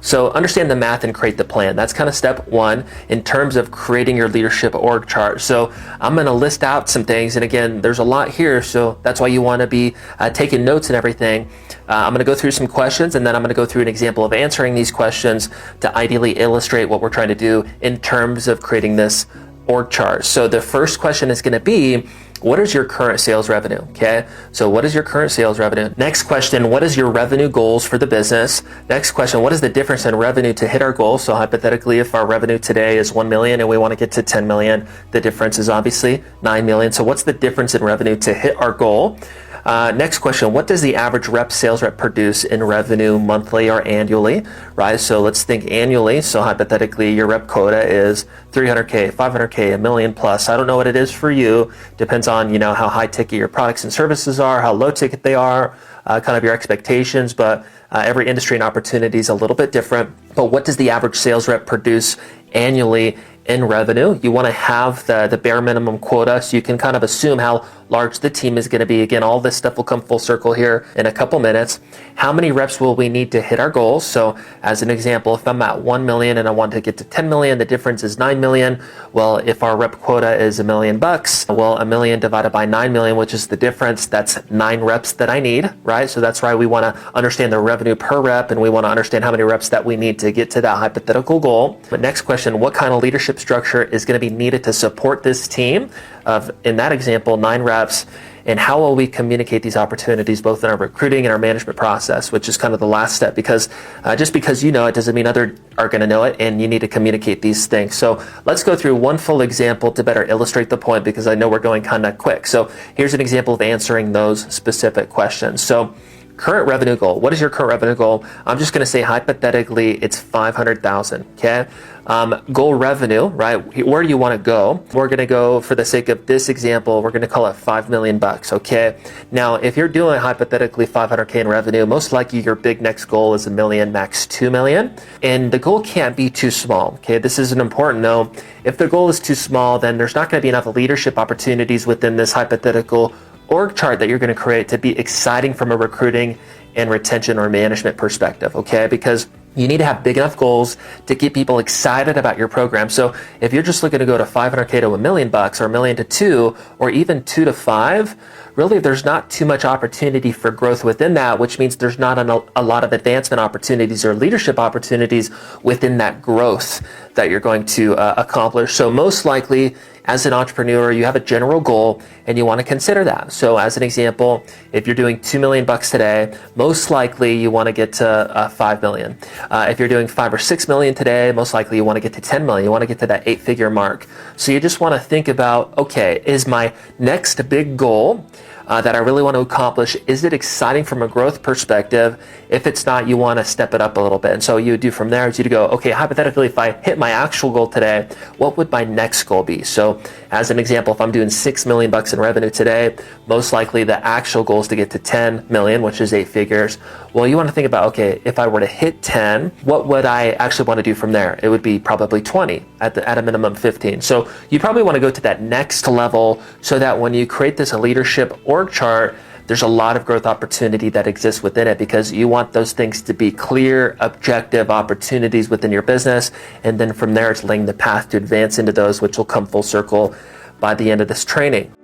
So understand the math and create the plan. That's kind of step one in terms of creating your leadership org chart. So I'm going to list out some things. And again, there's a lot here. So that's why you want to be taking notes and everything. I'm going to go through some questions, and then I'm going to go through an example of answering these questions to ideally illustrate what we're trying to do in terms of creating this org chart. So the first question is going to be, what is your current sales revenue? Okay, so what is your current sales revenue? Next question, what is your revenue goals for the business? Next question, what is the difference in revenue to hit our goal? So hypothetically, if our revenue today is 1 million and we want to get to 10 million, the difference is obviously 9 million. So what's the difference in revenue to hit our goal? Next question, what does the average sales rep produce in revenue monthly or annually, right? So let's think annually. So hypothetically, your rep quota is 300K, 500K, a million plus. I don't know what it is for you. Depends on, how high ticket your products and services are, how low ticket they are, kind of your expectations, but every industry and opportunity is a little bit different. But what does the average sales rep produce annually in revenue? You want to have the bare minimum quota so you can kind of assume how large the team is going to be. Again, all this stuff will come full circle here in a couple minutes. How many reps will we need to hit our goals? So as an example, if I'm at 1 million and I want to get to 10 million, the difference is 9 million. Well, if our rep quota is $1 million, well, 1 million divided by 9 million, which is the difference, that's 9 reps that I need, right? So that's why we want to understand the revenue per rep, and we want to understand how many reps that we need to get to that hypothetical goal. But next question, what kind of leadership structure is going to be needed to support this team of, in that example, 9 reps, and how will we communicate these opportunities both in our recruiting and our management process, which is kind of the last step, because just because you know it doesn't mean others are going to know it, and you need to communicate these things. So let's go through one full example to better illustrate the point, because I know we're going kind of quick. So here's an example of answering those specific questions. So current revenue goal. What is your current revenue goal? I'm just going to say hypothetically it's 500,000. Okay. Goal revenue, right? Where do you want to go? We're going to go, for the sake of this example, we're going to call it $5 million. Okay. Now, if you're doing hypothetically 500K in revenue, most likely your big next goal is $1 million, max 2 million. And the goal can't be too small. Okay. This is an important note. If the goal is too small, then there's not going to be enough leadership opportunities within this hypothetical org chart that you're going to create to be exciting from a recruiting and retention or management perspective, okay? Because you need to have big enough goals to get people excited about your program. So if you're just looking to go to 500K to $1 million, or $1 million to 2, or even 2 to 5, really there's not too much opportunity for growth within that, which means there's not a lot of advancement opportunities or leadership opportunities within that growth that you're going to accomplish. So most likely, as an entrepreneur, you have a general goal and you want to consider that. So as an example, if you're doing $2 million today, most likely you want to get to 5 million. If you're doing 5 or 6 million today, most likely you want to get to 10 million. You want to get to that 8-figure mark. So you just want to think about, okay, is my next big goal that I really want to accomplish, is it exciting from a growth perspective? If it's not, you want to step it up a little bit. And so you would do from there is you go, okay, hypothetically, if I hit my actual goal today, what would my next goal be? So as an example, if I'm doing $6 million in revenue today, most likely the actual goal is to get to 10 million, which is 8 figures. Well, you want to think about, okay, if I were to hit 10, what would I actually want to do from there? It would be probably 20, at a minimum 15. So you probably want to go to that next level so that when you create this leadership org chart, there's a lot of growth opportunity that exists within it, because you want those things to be clear, objective opportunities within your business. And then from there, it's laying the path to advance into those, which will come full circle by the end of this training.